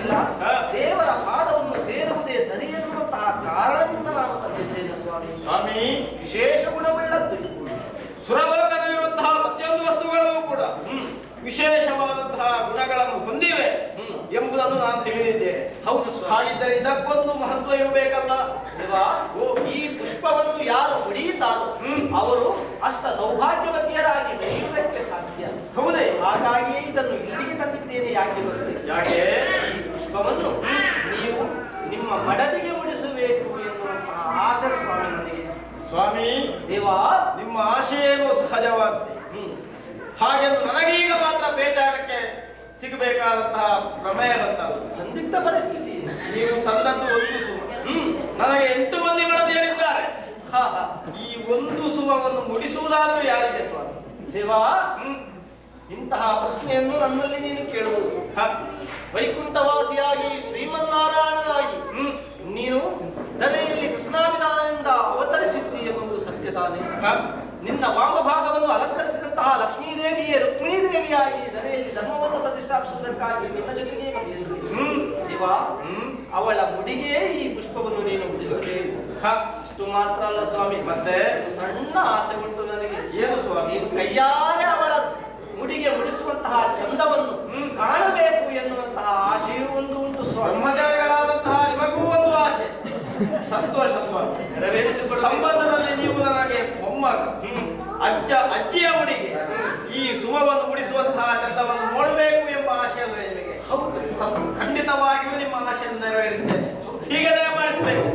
ಇರಲಿಲ್ಲ. ದೇವರ ಪಾದವನ್ನು ಸೇರುವುದೇ ಸರಿ ಎನ್ನುವಂತಹ ಕಾರಣದಿಂದ ನಾನು ತಂದಿದ್ದೇನೆ ಸ್ವಾಮಿ. ಸ್ವಾಮಿ, ವಿಶೇಷ ಗುಣವುಳ್ಳದ್ದು. ಸುರಲೋಕದಲ್ಲಿರುವಂತಹ ಪ್ರತಿಯೊಂದು ವಸ್ತುಗಳು ಕೂಡ ವಿಶೇಷವಾದಂತಹ ಗುಣಗಳನ್ನು ಹೊಂದಿವೆ ಎಂಬುದನ್ನು ನಾನು ತಿಳಿದಿದ್ದೇನೆ. ಹೌದು, ಹಾಗಿದ್ದರೆ ಇದಕ್ಕೊಂದು ಮಹತ್ವ ಇರಬೇಕಲ್ಲ. ಈ ಪುಷ್ಪವನ್ನು ಯಾರು ಮುಡಿಯುತ್ತಾರೋ ಅವರು ಅಷ್ಟ ಸೌಭಾಗ್ಯವತಿಯರಾಗಿ ಬೆಳೆಯುವುದಕ್ಕೆ ಸಾಧ್ಯ. ಹೌದೇ? ಹಾಗಾಗಿಯೇ ಇದನ್ನು ಇಲ್ಲಿಗೆ ತಂದಿದ್ದೇನೆ. ಯಾಕೆ ಗೊತ್ತೇ? ಯಾಕೆ? ಈ ಪುಷ್ಪವನ್ನು ನೀವು ನಿಮ್ಮ ಮಡದಿಗೆ ಮುಡಿಸಬೇಕು ಎನ್ನುವಂತಹ ಆಶೆ ಸ್ವಾಮಿ ನನಗೆ. ಸ್ವಾಮಿ, ದೇವಾ, ನಿಮ್ಮ ಆಶೆಯೇನೋ ಸಹಜವಾಗಿದೆ. ಹಾಗೆಂದು ನನಗೀಗ ಮಾತ್ರ ಬೇಚಾಡಕ್ಕೆ ಸಿಗಬೇಕಾದಂತಹ ಪ್ರಮೇಯ ಬಂತಲ್ಲ. ಸಂದಿಗ್ಧ ಪರಿಸ್ಥಿತಿ. ನೀವು ತಂದದ್ದು ಒಂದು ಸುಮ, ನನಗೆ 8 ಮಂದಿ ಮಡದಿಯರಿದ್ದಾರೆ. ಈ ಒಂದು ಸುಮವನ್ನು ಮುಡಿಸುವುದಾದರೂ ಯಾರಿಗೆ ಸ್ವಾಮಿ? ದೇವಾ, ಇಂತಹ ಪ್ರಶ್ನೆಯನ್ನು ನನ್ನಲ್ಲಿ ನೀನು ಕೇಳುವುದು. ವೈಕುಂಠವಾಸಿಯಾಗಿ ಶ್ರೀಮನ್ನಾರಾಯಣನಾಗಿ ನೀನು ಧರೆಯಲ್ಲಿ ಕೃಷ್ಣಾಭಿಧಾನದಿಂದ ಅವತರಿಸಿದ್ದಿ ಎನ್ನುವುದು ಸತ್ಯ ತಾನೇ? ನಿನ್ನ ವಾಮಭಾಗವನ್ನು ಅಲಂಕರಿಸಿದಂತಹ ಲಕ್ಷ್ಮೀದೇವಿಯೇ ರುಕ್ಮಿಣೀ ದೇವಿಯಾಗಿ ಧರೆಯಲ್ಲಿ ಧರ್ಮವನ್ನು ಪ್ರತಿಷ್ಠಾಪಿಸುವುದಕ್ಕಾಗಿ ನಿನ್ನ ಜೊತೆಗೆ ದೇವಾ, ಅವಳ ಮುಡಿಗೆ ಈ ಪುಷ್ಪವನ್ನು ನೀನು ಮುಡಿಸಬೇಕು. ಇಷ್ಟು ಮಾತ್ರ ಅಲ್ಲ ಸ್ವಾಮಿ, ಮತ್ತೆ ಸಣ್ಣ ಆಸೆ ಉಂಟು ನನಗೆ. ಏನು ಸ್ವಾಮಿ? ಕೈಯಾರೆ ಅವಳ ಮುಡಿಗೆ ಮುಡಿಸುವಂತಹ ಚಂದವನ್ನು ಕಾಣಬೇಕು ಎನ್ನುವಂತಹ ಆಶೆಯೂ ಒಂದು ಉಂಟು ಸ್ವಾಮಿ. ಬ್ರಹ್ಮಚಾರಿಗಳಾದಂತಹ ನಿಮಗೂ ಒಂದು ಆಸೆ. ಸಂತೋಷ ಸ್ವಾಮಿ, ನೆರವೇರಿಸಿಕೊಳ್ಳ. ಸಂಬಂಧದಲ್ಲಿ ನೀವು ನನಗೆ ಮೊಮ್ಮಗ, ಅಜ್ಜಿಯ ಮುಡಿಗೆ ಈ ಸುಮವನ್ನು ಮುಡಿಸುವಂತಹ ಚಂದವನ್ನು ನೋಡಬೇಕು ಎಂಬ ಆಶೆ ಅಲ್ಲ ನಿಮಗೆ? ಹೌದು, ಖಂಡಿತವಾಗಿಯೂ ನಿಮ್ಮ ಆಶೆಯನ್ನು ನೆರವೇರಿಸ್ತೇನೆ. ಹೀಗೆ ನೆರವೇರಿಸಬೇಕು.